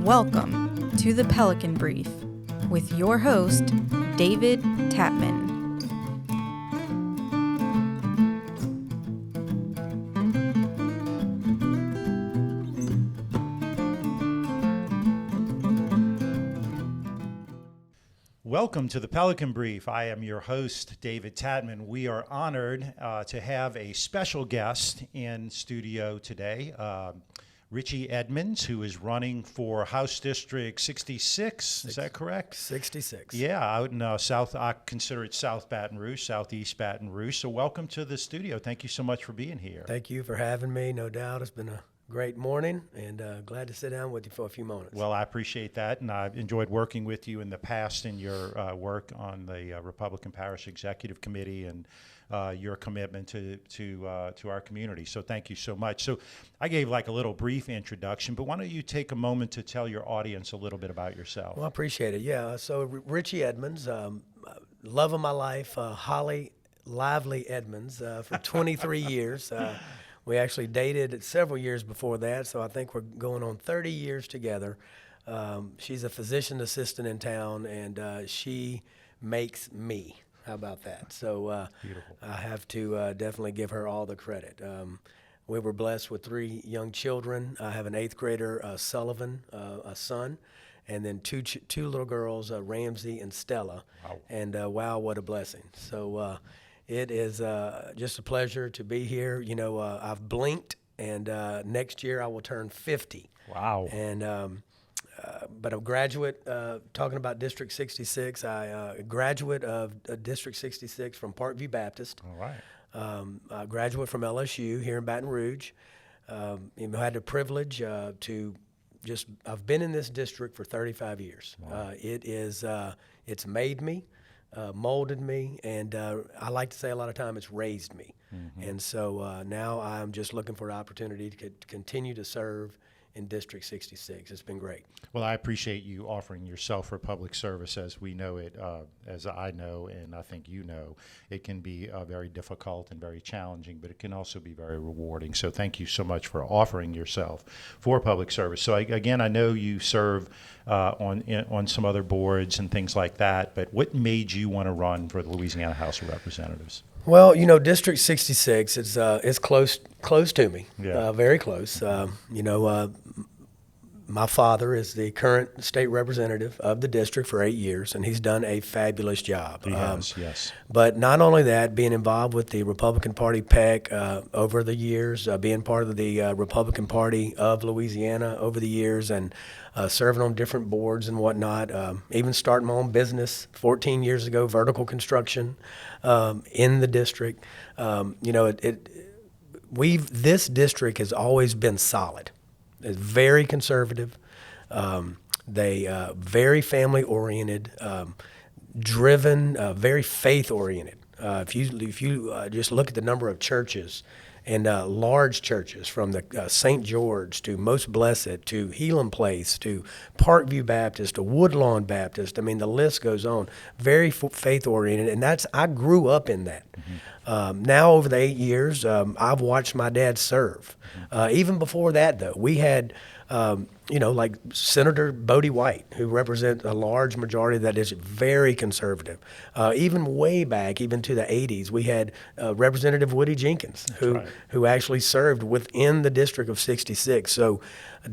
Welcome to the Pelican Brief with your host, David Tapman. Welcome to the Pelican Brief. I am your host, David Tapman. We are honored to have a special guest in studio today, Richie Edmonds, who is running for House District 66. Is that correct? 66. Yeah, out in I consider it South Baton Rouge, Southeast Baton Rouge. So welcome to the studio. Thank you so much for being here. Thank you for having me. No doubt. It's been a great morning, and glad to sit down with you for a few moments. Well, I appreciate that, and I've enjoyed working with you in the past in your work on the Republican Parish Executive Committee and your commitment to our community. So thank you so much. So I gave like a little brief introduction, but why don't you take a moment to tell your audience a little bit about yourself? Well, I appreciate it. Yeah, so Richie Edmonds, love of my life, Holly Lively Edmonds for 23 years. We actually dated several years before that, so I think we're going on 30 years together. She's a physician assistant in town, and she makes me. How about that? So Beautiful. I have to definitely give her all the credit. We were blessed with 3 young children. I have an 8th grader, Sullivan, a son, and then two little girls, Ramsey and Stella. Wow. And wow, what a blessing. So it is just a pleasure to be here. You know, I've blinked, and next year I will turn 50. Wow. And but a graduate, talking about District 66, I graduate of District 66 from Parkview Baptist. All right. A graduate from LSU here in Baton Rouge. I had the privilege I've been in this district for 35 years. Wow. It's made me. Molded me, and I like to say a lot of time it's raised me. Mm-hmm. And so now I'm just looking for an opportunity to continue to serve in District 66. It's been great. Well, I appreciate you offering yourself for public service. As we know it, as I know, and I think you know, it can be very difficult and very challenging, but it can also be very rewarding. So thank you so much for offering yourself for public service. So again, I know you serve on some other boards and things like that, but what made you want to run for the Louisiana House of Representatives? Well, you know, District 66 is close to me, Yeah. Very close. My father is the current state representative of the district for 8 years, and he's done a fabulous job. He has, yes. But not only that, being involved with the Republican Party PEC over the years, being part of the Republican Party of Louisiana over the years, and serving on different boards and whatnot, even starting my own business 14 years ago, vertical construction in the district. This district has always been solid. It's very conservative. They very family oriented, driven, very faith oriented. If you just look at the number of churches and large churches, from the St. George to Most Blessed to Helam Place to Parkview Baptist to Woodlawn Baptist, I mean, the list goes on. Very faith oriented, and I grew up in that. Mm-hmm. Now, over the 8 years, I've watched my dad serve. Even before that, though, we had, like Senator Bodie White, who represents a large majority that is very conservative. Even way back, even to the 80s, we had Representative Woody Jenkins, who actually served within the District of 66. So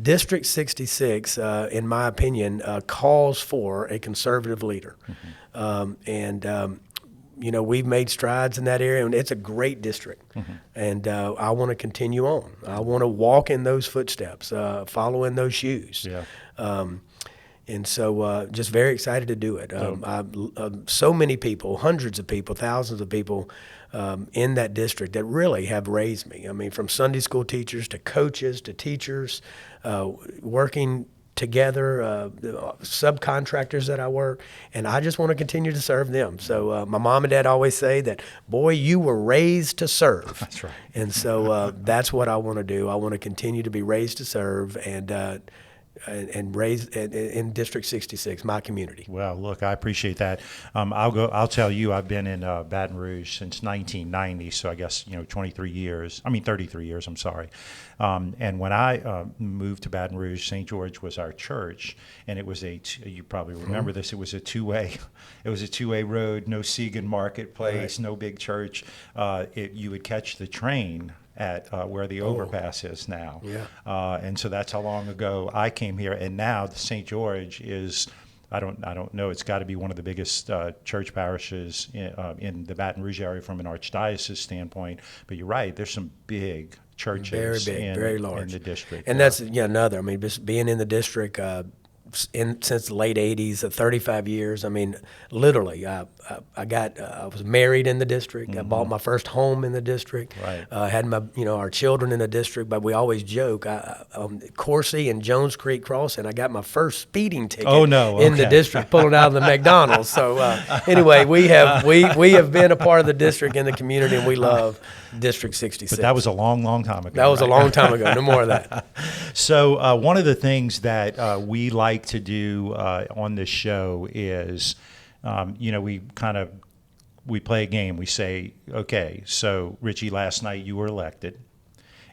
District 66, in my opinion, calls for a conservative leader. Mm-hmm. We've made strides in that area, and it's a great district. Mm-hmm. And I want to continue on. I want to walk in those footsteps, follow in those shoes. Yeah. And so just very excited to do it. So many people, hundreds of people, thousands of people in that district that really have raised me. I mean, from Sunday school teachers to coaches to teachers, working together, subcontractors that I work, and I just want to continue to serve them. So my mom and dad always say that, boy, you were raised to serve. That's right. And so that's what I want to do. I want to continue to be raised to serve, and and raised in District 66, my community. Well, look, I appreciate that. I'll tell you, I've been in Baton Rouge since 1990, so I guess 33 years. I mean 33 years. I'm sorry. And when I moved to Baton Rouge, St. George was our church, and it was you probably remember this. It was a two-way. It was a two-way road. No Segan Marketplace. Right. No big church. You would catch the train at where the overpass is now. Yeah. And so that's how long ago I came here. And now the St. George is, I don't know, it's got to be one of the biggest church parishes in the Baton Rouge area from an archdiocese standpoint. But you're right, there's some big churches very big, very large in the district. And that's another. I mean, just being in the district since the late 80s, 35 years. I mean, literally, I was married in the district. Mm-hmm. I bought my first home in the district. Right. Had our children in the district. But we always joke, Coursey and Jones Creek Crossing, I got my first speeding ticket in the district, pulling out of the McDonald's. So anyway, we have been a part of the district and the community, and we love District 66. But that was a long, long time ago. That was a long time ago. No more of that. So one of the things that we like to do on this show is, we play a game. We say, okay, so Richie, last night you were elected,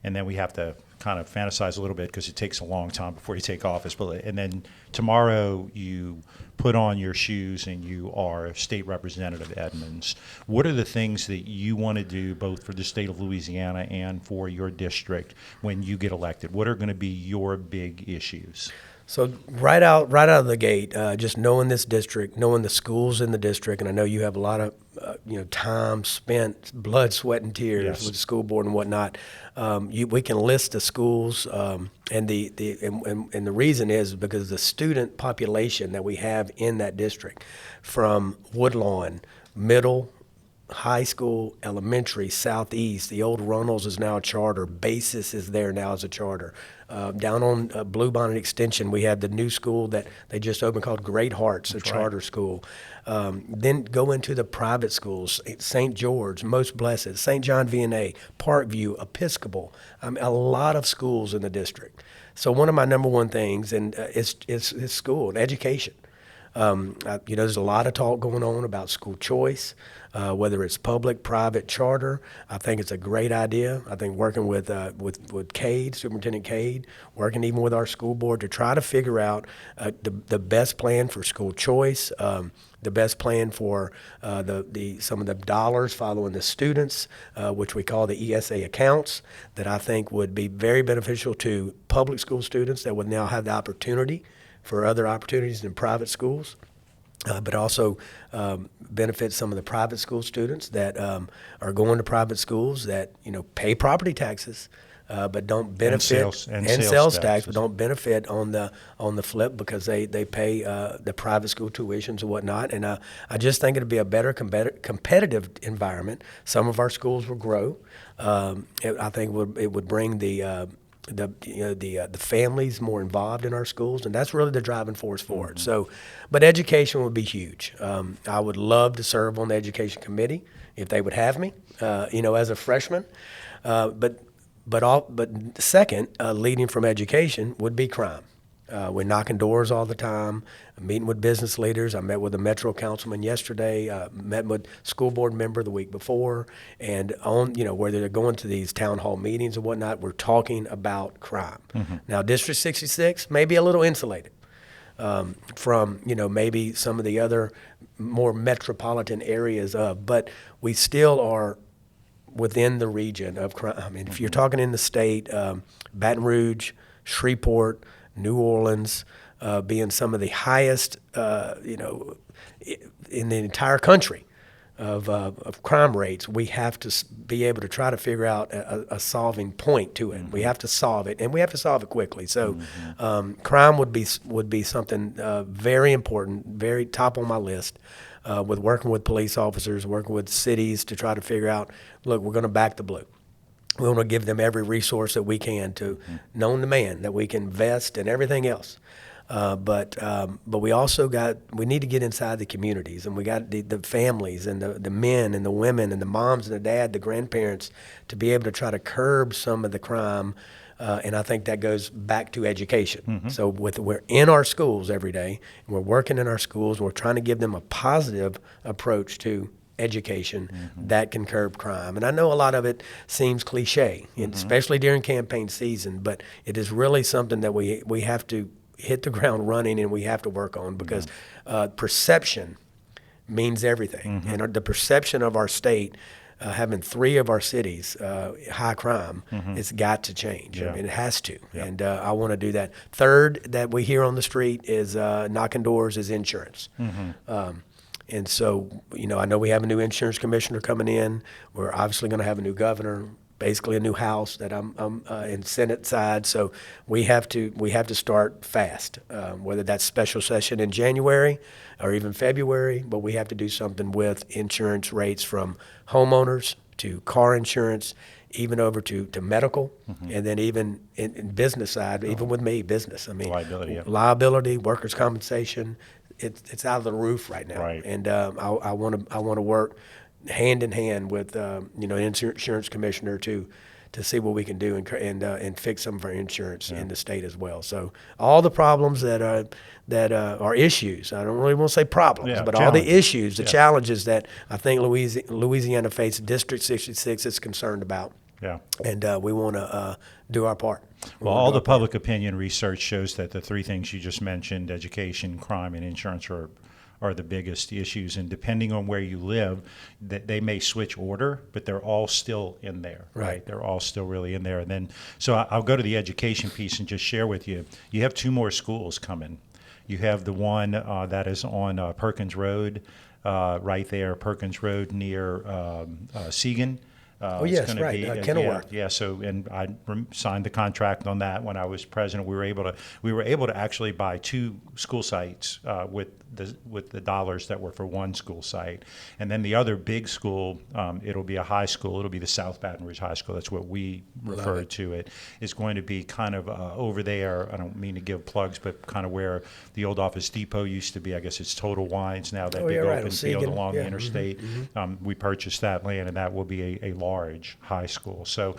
and then we have to kind of fantasize a little bit because it takes a long time before you take office. And then tomorrow you put on your shoes and you are state representative Edmonds. What are the things that you want to do both for the state of Louisiana and for your district when you get elected? What are going to be your big issues? So right out of the gate, just knowing this district, knowing the schools in the district, and I know you have a lot of time spent, blood, sweat, and tears with the school board and whatnot. We can list the schools, and the reason is because the student population that we have in that district, from Woodlawn, middle, high school, elementary, southeast. The old Runnels is now a charter. Basis is there now as a charter. Down on Bluebonnet Extension, we have the new school that they just opened called Great Hearts, a charter school. Then go into the private schools, St. George, Most Blessed, St. John Vianney, Parkview, Episcopal, a lot of schools in the district. So one of my number one things is school and education. There's a lot of talk going on about school choice, whether it's public, private, charter. I think it's a great idea. I think working with Cade, Superintendent Cade, working even with our school board to try to figure out the best plan for school choice, the best plan for some of the dollars following the students, which we call the ESA accounts, that I think would be very beneficial to public school students that would now have the opportunity for other opportunities in private schools, but also benefit some of the private school students that are going to private schools that pay property taxes, but don't benefit and sales tax, but don't benefit on the flip because they pay the private school tuitions and whatnot. And I just think it'd be a better competitive environment. Some of our schools will grow. I think it would bring the families more involved in our schools, and that's really the driving force for it. So, but education would be huge. I would love to serve on the education committee if they would have me, as a freshman. But second, leading from education would be crime. We're knocking doors all the time, meeting with business leaders. I met with a Metro councilman yesterday, met with school board member the week before, and where they're going to these town hall meetings and whatnot, we're talking about crime. Mm-hmm. Now, District 66 may be a little insulated from, maybe some of the other more metropolitan areas but we still are within the region of crime. I mean, if you're talking in the state, Baton Rouge, Shreveport, New Orleans, being some of the highest, in the entire country of crime rates, we have to be able to try to figure out a solving point to it. Mm-hmm. We have to solve it, and we have to solve it quickly. So, crime would be something very important, very top on my list. With working with police officers, working with cities to try to figure out, look, we're going to back the blue. We want to give them every resource that we can to known demand that we can invest and everything else. But we also we need to get inside the communities, and we got the families and the men and the women and the moms and the dad, the grandparents, to be able to try to curb some of the crime And I think that goes back to education. So we're in our schools every day, and we're working in our schools, and we're trying to give them a positive approach to education that can curb crime. And I know a lot of it seems cliche, and especially during campaign season, but it is really something that we have to hit the ground running and we have to work on, because perception means everything. And the perception of our state, having 3 of our cities high crime, it's got to change. I mean, it has to. And I want to do that. Third that we hear on the street is knocking doors is insurance. And so, I know we have a new insurance commissioner coming in. We're obviously going to have a new governor, basically a new House that I'm in Senate side. So we have to start fast, whether that's special session in January or even February. But we have to do something with insurance rates, from homeowners to car insurance, even over to medical, and then even in business side, even with me, business. I mean, liability, workers' compensation. It's out of the roof right now, and I want to work hand in hand with insurance commissioner to see what we can do and fix some of our insurance in the state as well. So all the problems that are issues. I don't really want to say problems, but all the issues, the challenges that I think Louisiana faces, District 66 is concerned about. And we want to do our part. Well, all the public opinion research shows that the 3 things you just mentioned, education, crime, and insurance, are the biggest issues. And depending on where you live, that they may switch order, but they're all still in there, right? They're all still really in there. And then, so I'll go to the education piece and just share with you. You have 2 more schools coming. You have the one that is on Perkins Road, right there, Perkins Road near Segan. Kenilworth. So, and I signed the contract on that when I was president. We were able to actually buy 2 school sites with the dollars that were for 1 school site. And then the other big school, it'll be a high school. It'll be the South Baton Rouge High School. That's what we refer to it. It's going to be kind of over there. I don't mean to give plugs, but kind of where the old Office Depot used to be. I guess it's Total Wines now, that big open field along the interstate. We purchased that land, and that will be a large high school. So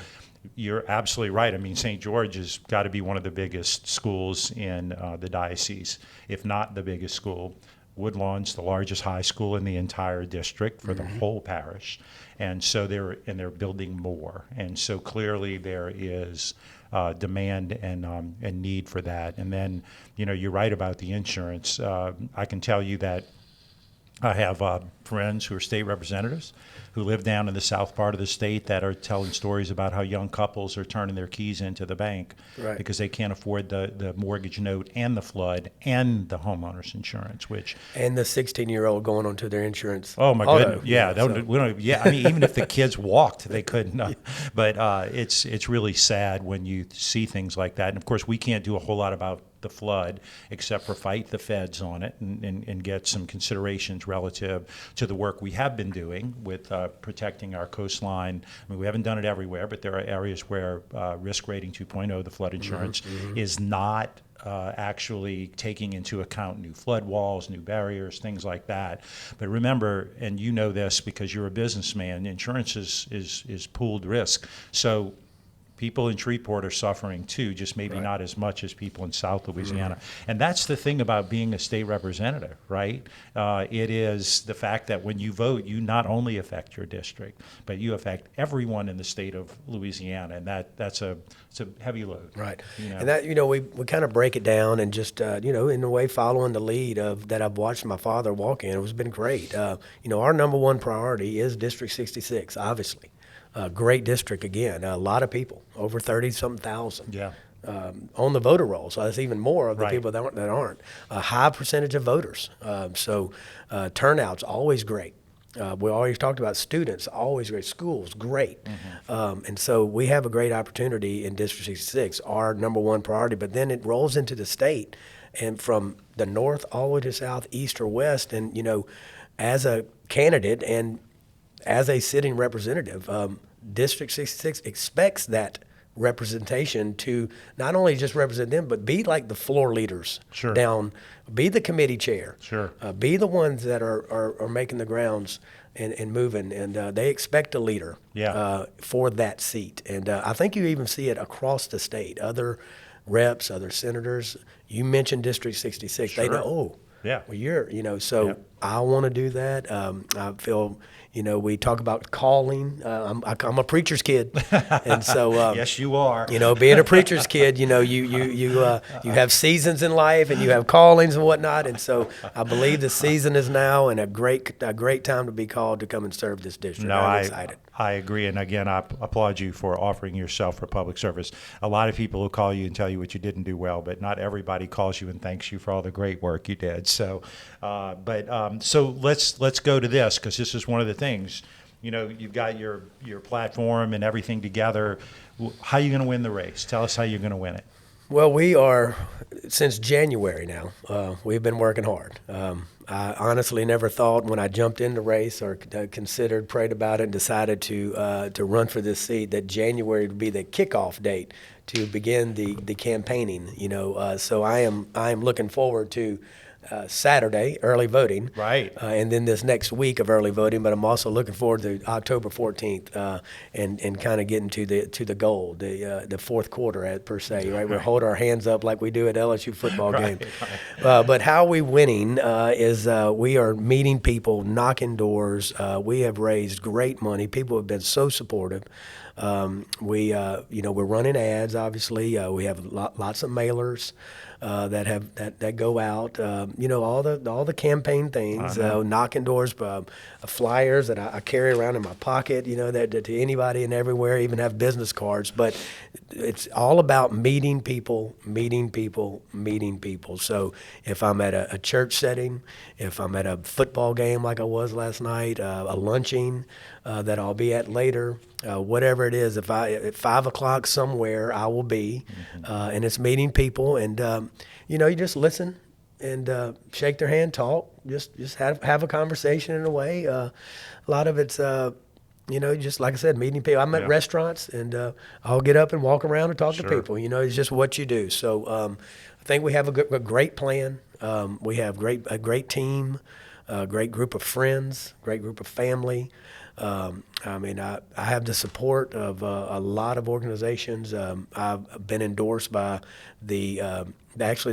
you're absolutely right. I mean, St. George has got to be one of the biggest schools in the diocese, if not the biggest school. Woodlawn's the largest high school in the entire district for the whole parish, and so they're building more. And so clearly there is demand and need for that. And then, you're right about the insurance. I can tell you that I have friends who are state representatives who live down in the south part of the state that are telling stories about how young couples are turning their keys into the bank because they can't afford the mortgage note and the flood and the homeowner's insurance, and the 16-year-old going onto their insurance. Oh my goodness! I mean, even if the kids walked, they couldn't. But it's really sad when you see things like that. And of course, we can't do a whole lot about the flood except for fight the feds on it and get some considerations relative to the work we have been doing with protecting our coastline. I mean, we haven't done it everywhere, but there are areas where risk rating 2.0, the flood insurance, is not actually taking into account new flood walls, new barriers, things like that. But remember, and you know this because you're a businessman, insurance is pooled risk. So people in Shreveport are suffering too, just maybe not as much as people in South Louisiana. And that's the thing about being a state representative, right? It is the fact that when you vote, you not only affect your district, but you affect everyone in the state of Louisiana, and that's a heavy load. Right. And that, we kind of break it down and just, in a way following the lead of that I've watched my father walk in. It's been great. Our number one priority is District 66, obviously. Great district again. A lot of people, over 30-something thousand. On the voter roll, so that's even more of the people that aren't. A high percentage of voters. So turnout's always great. We always talked about students, always great. Schools, great. And so we have a great opportunity in District 66, our number one priority. But then it rolls into the state, and from the north all the way to south, east, or west. And as a candidate and as a sitting representative, District 66 expects that representation to not only just represent them, but be like the floor leaders Sure. down, be the committee chair, Sure. be the ones that are making the grounds and moving, and they expect a leader for that seat. And I think you even see it across the state. Other reps, other senators, you mentioned District 66, Sure. they know, oh, Yeah. well, so Yeah. I want to do that. I feel, we talk about calling. I'm a preacher's kid, and so Yes, you are. being a preacher's kid, you have seasons in life and you have callings and whatnot, and so I believe the season is now, and a great time to be called to come and serve this district. No, I'm excited. I agree. And again, I applaud you for offering yourself for public service. A lot of people will call you and tell you what you didn't do well, but not everybody calls you and thanks you for all the great work you did. So, so let's go to this, because this is one of the things. You've got your platform and everything together. How are you going to win the race? Tell us how you're going to win it. Well, we are, since January now, we've been working hard. I honestly never thought when I jumped in the race or considered, prayed about it, and decided to run for this seat that January would be the kickoff date to begin the campaigning. So I am looking forward to Saturday, early voting. Right. And then this next week of early voting, but I'm also looking forward to October 14th and kind of getting to the goal, the fourth quarter per se, right? We hold our hands up like we do at LSU football game. Right. But how we winning is we are meeting people, knocking doors. We have raised great money. People have been so supportive. We're running ads, obviously. We have lots of mailers that go out. All the campaign things, knocking doors, flyers that I carry around in my pocket. That to anybody and everywhere, even have business cards. But it's all about meeting people. So if I'm at a church setting, if I'm at a football game like I was last night, a lunching that I'll be at later, whatever it is, if at 5 o'clock somewhere I will be, and it's meeting people, and you just listen and shake their hand, talk, just have a conversation in a way. A lot of it's just like I said, meeting people. I'm at restaurants, and I'll get up and walk around and talk to people. It's just what you do. So I think we have a great plan. We have a great team, a great group of friends, great group of family. I have the support of a lot of organizations. I've been endorsed by the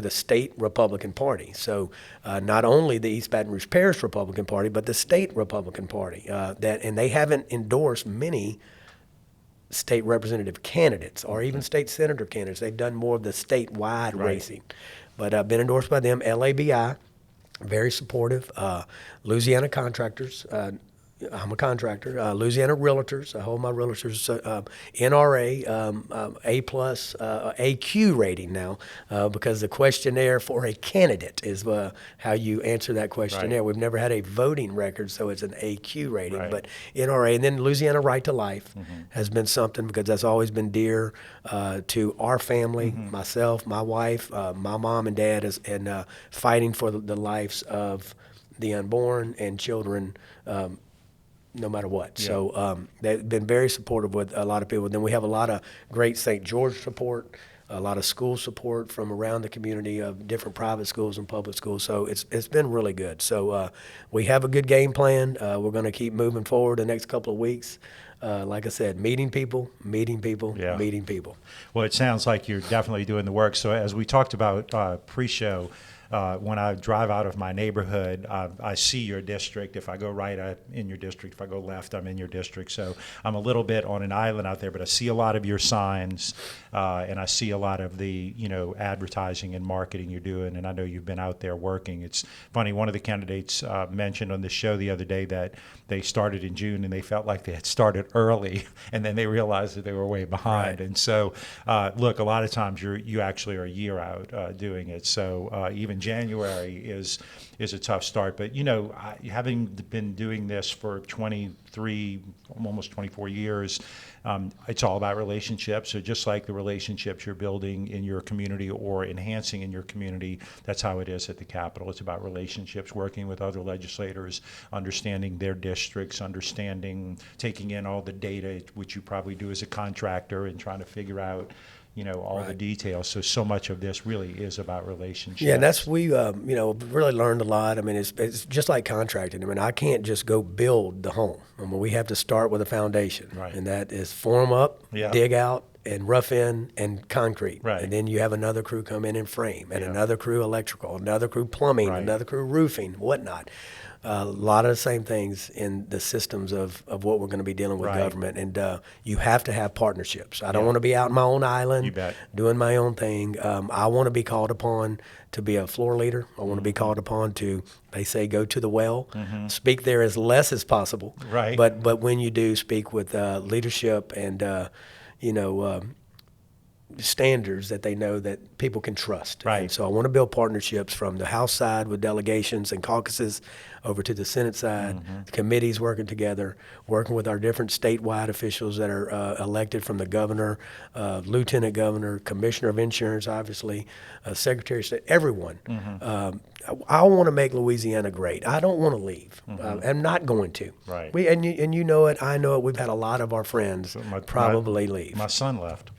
state Republican Party. So not only the East Baton Rouge Parish Republican Party, but the state Republican Party. And they haven't endorsed many state representative candidates or even state senator candidates. They've done more of the statewide racing. But I've been endorsed by them. LABI, very supportive. Louisiana Contractors. I'm a contractor. Louisiana Realtors. I hold my realtors. NRA, A+, AQ rating now, because the questionnaire for a candidate is how you answer that questionnaire. Right. We've never had a voting record, so it's an AQ rating. Right. But NRA, and then Louisiana Right to Life has been something, because that's always been dear to our family, myself, my wife, my mom and dad, and fighting for the lives of the unborn and children. No matter what. Yeah. So they've been very supportive with a lot of people. Then we have a lot of great St. George support, a lot of school support from around the community of different private schools and public schools. So it's been really good. So we have a good game plan. We're going to keep moving forward the next couple of weeks. Like I said, meeting people. Well, it sounds like you're definitely doing the work. So as we talked about pre-show, when I drive out of my neighborhood, I see your district. If I go right, I'm in your district. If I go left, I'm in your district. So I'm a little bit on an island out there, but I see a lot of your signs, and I see a lot of the advertising and marketing you're doing. And I know you've been out there working. It's funny. One of the candidates mentioned on the show the other day that they started in June and they felt like they had started early, and then they realized that they were way behind. Right. And so, look, a lot of times you actually are a year out doing it. So even in January is a tough start. But, you know, having been doing this for 23, almost 24 years, it's all about relationships. So just like the relationships you're building in your community or enhancing in your community, that's how it is at the Capitol. It's about relationships, working with other legislators, understanding their districts, taking in all the data, which you probably do as a contractor, and trying to figure out, you know, all the details. So much of this really is about relationships. Yeah, and that's you know, really learned a lot. I mean, it's just like contracting. I mean, I can't just go build the home. I mean, we have to start with a foundation, and that is form up, dig out, and rough in, and concrete. And then you have another crew come in and frame, and another crew electrical, another crew plumbing, another crew roofing, whatnot. A lot of the same things in the systems of what we're going to be dealing with government. And you have to have partnerships. I don't want to be out on my own island doing my own thing. I want to be called upon to be a floor leader. I want to be called upon to, they say, go to the well, speak there as less as possible. But when you do, speak with leadership and, you know, standards that they know that people can trust. And so I want to build partnerships from the House side with delegations and caucuses over to the Senate side, the committees working together, working with our different statewide officials that are elected from the governor, lieutenant governor, commissioner of insurance, obviously, secretary of state, everyone. I want to make Louisiana great. I don't want to leave. I'm not going to. And you know it, I know it. We've had a lot of our friends probably leave. My son left.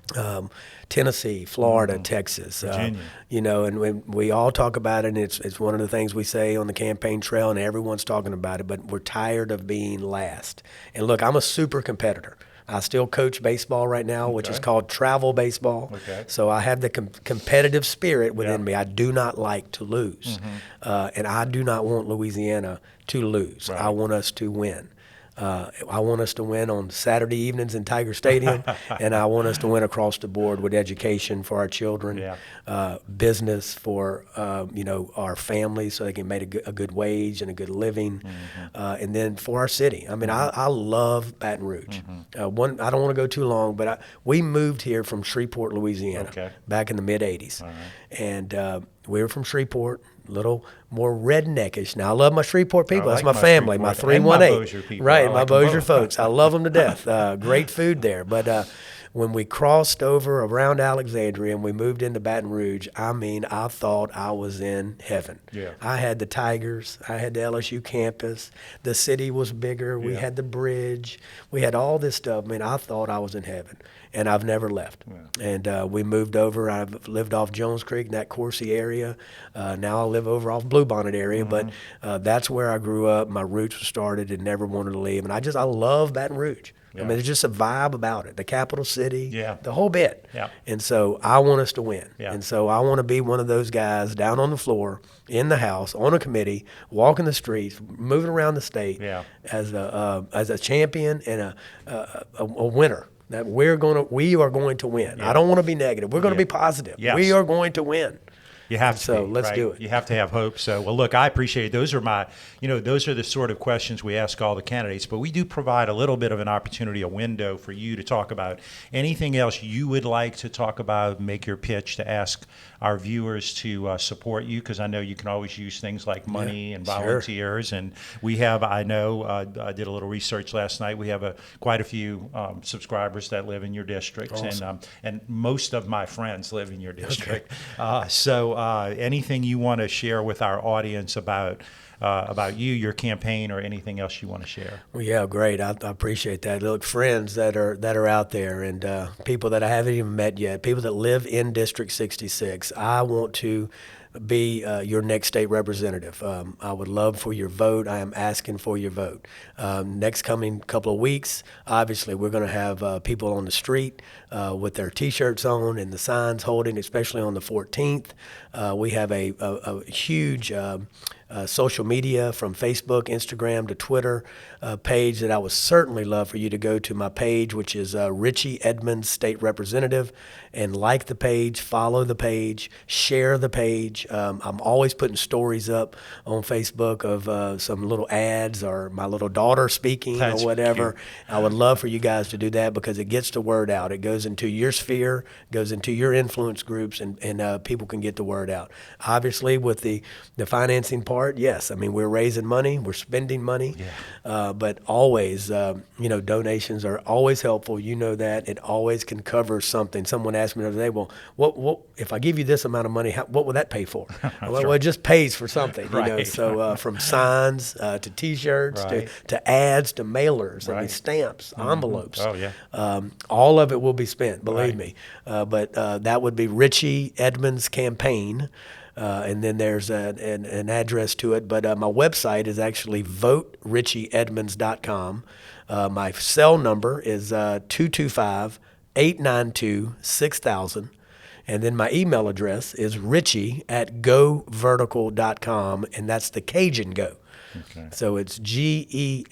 Tennessee, Florida, Texas, Virginia. You know, and when we all talk about it, and it's one of the things we say on the campaign trail, and everyone's talking about it, but we're tired of being last. And look, I'm a super competitor. I still coach baseball right now, which is called travel baseball. So I have the competitive spirit within me. I do not like to lose. And I do not want Louisiana to lose. I want us to win. I want us to win on Saturday evenings in Tiger Stadium, and I want us to win across the board with education for our children, business for you know, our families so they can make a good wage and a good living, and then for our city. I mean, I love Baton Rouge. I don't want to go too long, but we moved here from Shreveport, Louisiana, back in the mid-'80s, and we were from Shreveport. Little more redneckish. Now I love my Shreveport people. That's my family, my 318. My Bossier folks. I love them to death. Great food there. But when we crossed over around Alexandria and we moved into Baton Rouge, I mean, I thought I was in heaven. I had the Tigers. I had the LSU campus. The city was bigger. We had the bridge. We had all this stuff. I mean, I thought I was in heaven. And I've never left. And we moved over. I've lived off Jones Creek in that Coursey area. Now I live over off Bluebonnet area. But that's where I grew up. My roots were started and never wanted to leave. And I love Baton Rouge. I mean, there's just a vibe about it. The capital city, the whole bit. And so I want us to win. And so I want to be one of those guys down on the floor, in the House, on a committee, walking the streets, moving around the state as a champion and a winner. That we are going to win. I don't want to be negative. We're going to be positive. We are going to win. You have to. So let's do it. You have to have hope. So, well, look, I appreciate it. Those are those are the sort of questions we ask all the candidates, but we do provide a little bit of an opportunity, a window for you to talk about anything else you would like to talk about, make your pitch, to ask our viewers to support you, because I know you can always use things like money and volunteers. And we have, I did a little research last night. We have quite a few subscribers that live in your district, and most of my friends live in your district. So anything you want to share with our audience about you, your campaign, or anything else you want to share? Well, yeah, great. I appreciate that. Look, friends that are out there, and people that I haven't even met yet, people that live in District 66. I want to be your next state representative. I would love for your vote. I am asking for your vote. Next coming couple of weeks, obviously, we're going to have people on the street with their T-shirts on and the signs holding, especially on the 14th. We have a huge social media from Facebook, Instagram to Twitter page, that I would certainly love for you to go to my page, which is Richie Edmonds, State Representative, and like the page, follow the page, share the page. I'm always putting stories up on Facebook of some little ads or my little daughter speaking. That's or whatever. Cute. I would love for you guys to do that because it gets the word out. It goes into your sphere, goes into your influence groups, and people can get the word out. Obviously, with the financing part, yes. I mean, we're raising money, we're spending money, but always, donations are always helpful. You know that. It always can cover something. Someone asked me the other day, well, what if I give you this amount of money, what will that pay for? Well, it just pays for something, you know. So from signs to T-shirts to ads to mailers, I mean, stamps, envelopes. Oh, yeah. All of it will be spent, believe me. But that would be Richie Edmonds Campaign. And then there's an address to it. But my website is actually voterichieedmonds.com. My cell number is 225-892-6000. And then my email address is richie@govertical.com, and that's the Cajun Go. Okay. So it's GEAUX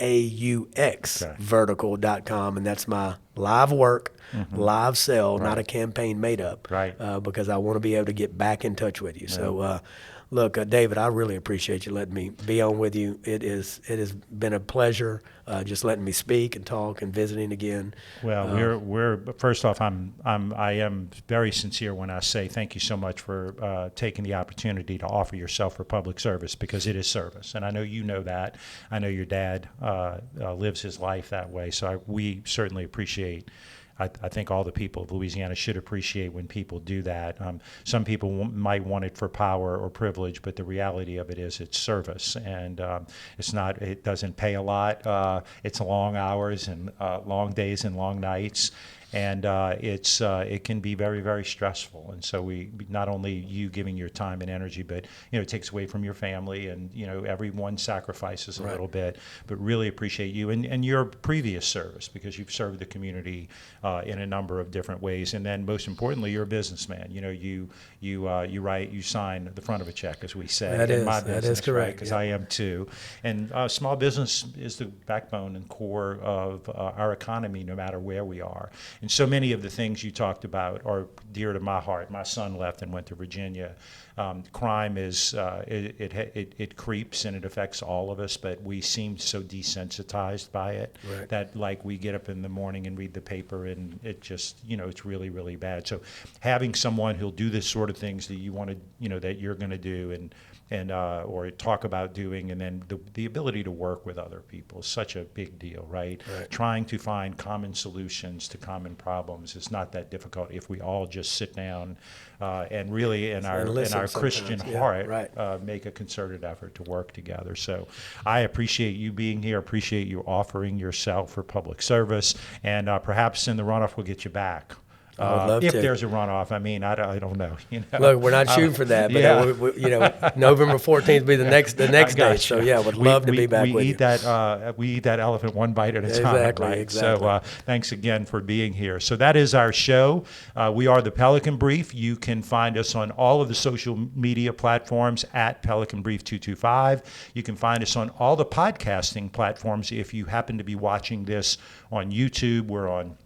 vertical.com, and that's my live work, live cell, not a campaign made up, because I want to be able to get back in touch with you. So, look, David, I really appreciate you letting me be on with you. It has been a pleasure just letting me speak and talk and visiting again. Well, we're first off, I am very sincere when I say thank you so much for taking the opportunity to offer yourself for public service, because it is service, and I know you know that. I know your dad lives his life that way, so we certainly appreciate. I think all the people of Louisiana should appreciate when people do that. Some people might want it for power or privilege, but the reality of it is it's service, and it doesn't pay a lot. It's long hours and long days and long nights. And it can be very, very stressful. And so we not only you giving your time and energy, but it takes away from your family, and everyone sacrifices a little bit. But really appreciate you and your previous service, because you've served the community in a number of different ways. And then most importantly, you're a businessman. You sign the front of a check, as we say. That that is correct. Because I am too. And small business is the backbone and core of our economy, no matter where we are. And so many of the things you talked about are dear to my heart. My son left and went to Virginia. Crime is it creeps and it affects all of us, but we seem so desensitized by it that we get up in the morning and read the paper and it just it's really, really bad. So having someone who'll do this sort of things that you want to that you're going to do and or talk about doing, and then the ability to work with other people is such a big deal, right? Trying to find common solutions to common problems is not that difficult if we all just sit down and really in our Christian heart make a concerted effort to work together. So I appreciate you being here, appreciate you offering yourself for public service, and perhaps in the runoff we'll get you back. I would love if to. there's a runoff, I mean, I don't know. Look, we're not shooting for that, but November 14th will be the next date. So would love to be back with you. We eat that elephant one bite at a time. Exactly. So thanks again for being here. So that is our show. We are the Pelican Brief. You can find us on all of the social media platforms at Pelican Brief 225. You can find us on all the podcasting platforms. If you happen to be watching this on YouTube, we're on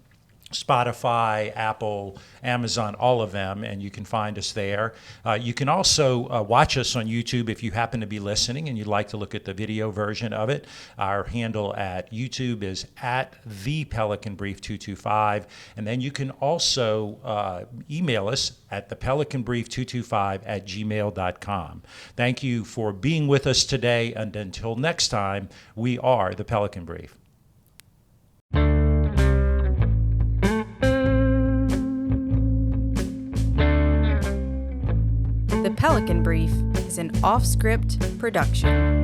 Spotify, Apple, Amazon, all of them, and you can find us there. You can also watch us on YouTube if you happen to be listening and you'd like to look at the video version of it. Our handle at YouTube is at the Pelican Brief 225, and then you can also email us at thepelicanbrief225@gmail.com. Thank you for being with us today, and until next time, we are the Pelican Brief. The Pelican Brief is an off-script production.